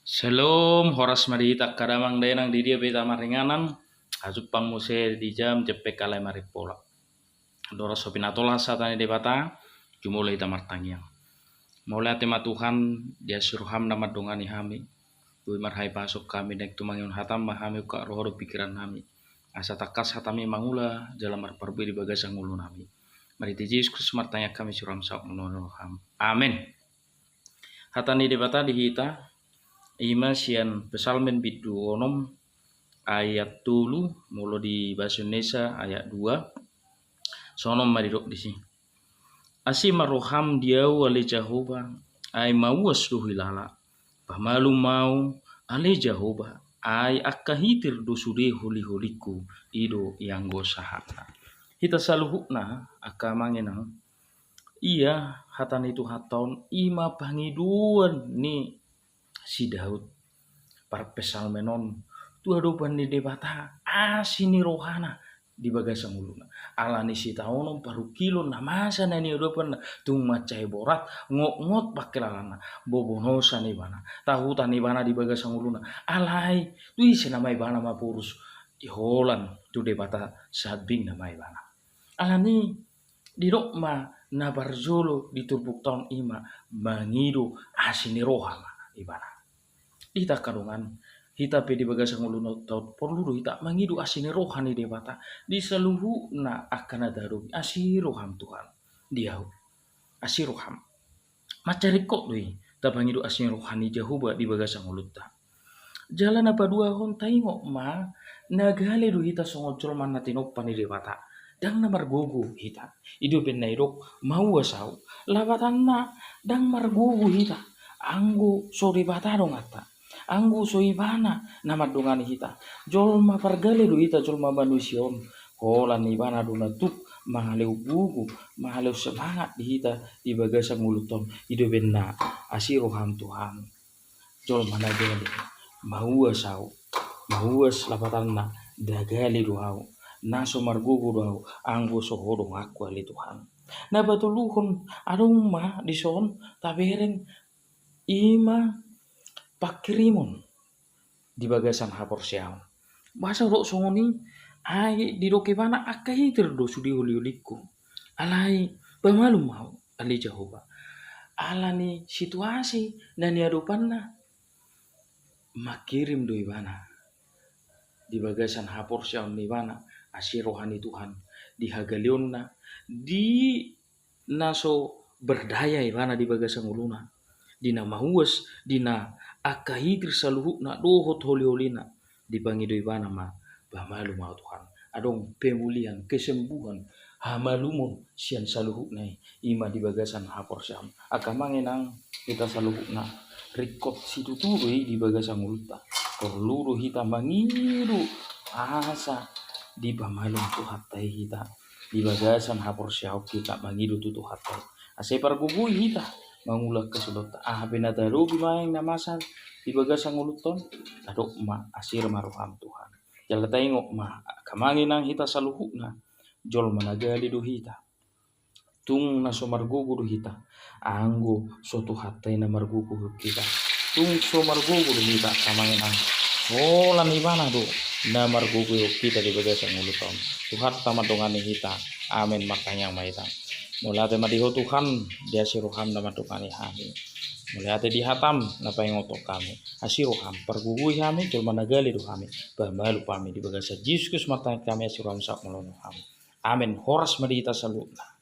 Shalom, horas mari tak kadamang dayanang di dia beta maringanan, azupang muse di jam cepek kalai mari pola. Dora sopinatola satane de bata, jumulai tamar tangiang. Mulai tema Tuhan, dia suruham nama dongani hami. Dui marhai pasok kami nek tumangion hatam mahami uka rohoro pikiran hami. Asa takas hatami mangula jalan marparbu di bagasang ulu nami. Mari ti Yesus martanya kami suram sak menolong ham. Amin. Hatani de bata di hita, ima sian pesalmen bidu onom ayat tulu mulo di bahasa Indonesia ayat 2 sonom marirok di sini. Asi maroham dia wale Jehovah ay mawas duhilala. Pamalu mau ale Jehovah ay akahitir dosure holi-holiku ido yang gosahata. Hita saluhukna akamangenang iya hatan itu haton ima pangiduan ni si Daud para pesalmenon tu adopan di debata asini rohana di bagasa muluna alani si taonom paru kilo namasa nani adopan tung macai borat ngot pakelalana bobonosa ni bana tahu tani bana di bagasa muluna alai tu isi namai bana mapurus iholan tu debata sabing namai bana alani di rokma na barzolo di turbuk tahun ima mangido asini rohana ibana ita kadongan hita pe di bagasang ulu taut perlu hita mangidu asini rohani debata di seluhu na akan daru asiroham Tuhan diau asiroham macari kok doi ta mangidu asini rohani Jehovah di bagasang ulu ta jalan apa dua hon taingok ma nagale du hita songocol mana tinok pani debata dang namar gogo hita idu ben nairok mau wasau lawatan na dang margogo hita anggo so debata dong ata anggu soibana nama dongani hita jolma pargale do hita jolma manusion holan ibana dona tuk mahaleu bugu mahaleu semangat di hita di bagasa muluton ido benna asiro ham Tuhan jolma nagale mahuas sau mahuas lapatanna dagali do hau naso margugu do hau anggo sohodo ngaku ali Tuhan na batuluhon aruma di son tabereng ima pakirimon di bagasan hapor siang. Basa rok songoni ai di roke bana akai terdo sudi holi-holiku. Alai pemalu mau ali Jehovah. Alani situasi nani adopanna makirim do ibana di bagasan hapor siang ni bana asir rohani Tuhan di hagalionna di naso berdaya ibana di bagasan uluna dina mahuas dina akahitir saluhu na dohot holi-holina dipangido ibana ma bamalu mau Tuhan adong pemulihan kesembuhan hamalumon sian saluhu nai ima di bagasan hapor syam akamangenang kita saluhu na rikot situturi di bagasan ulta perlu hita mangiru asa di bamalum Tuhan tai hita di bagasan hapor syam kita mangiru tutu hatai ase pargugui hita mangulak ke sudota benadaru bimayang namasan di bagasang uluton adok ma asir maruham Tuhan jala taingok ma kamangin ang hita saluhu na jol managali do hita tung naso margugu do hita anggo soto hatay na margugu kita tung so margugu do hita kamangin ang holan ibana do na margugu kita di bagasang uluton Tuhan tamadongani hita amin makanya maitang mulai madiho Tuhan dia siruham nama tukani kami mulai di hatam napa yang otok kami asiruham pergugui kami cuma nagali do kami pamalu kami di bagasa Yesus mata kami asiruham sak melono kami amin horas madita salutna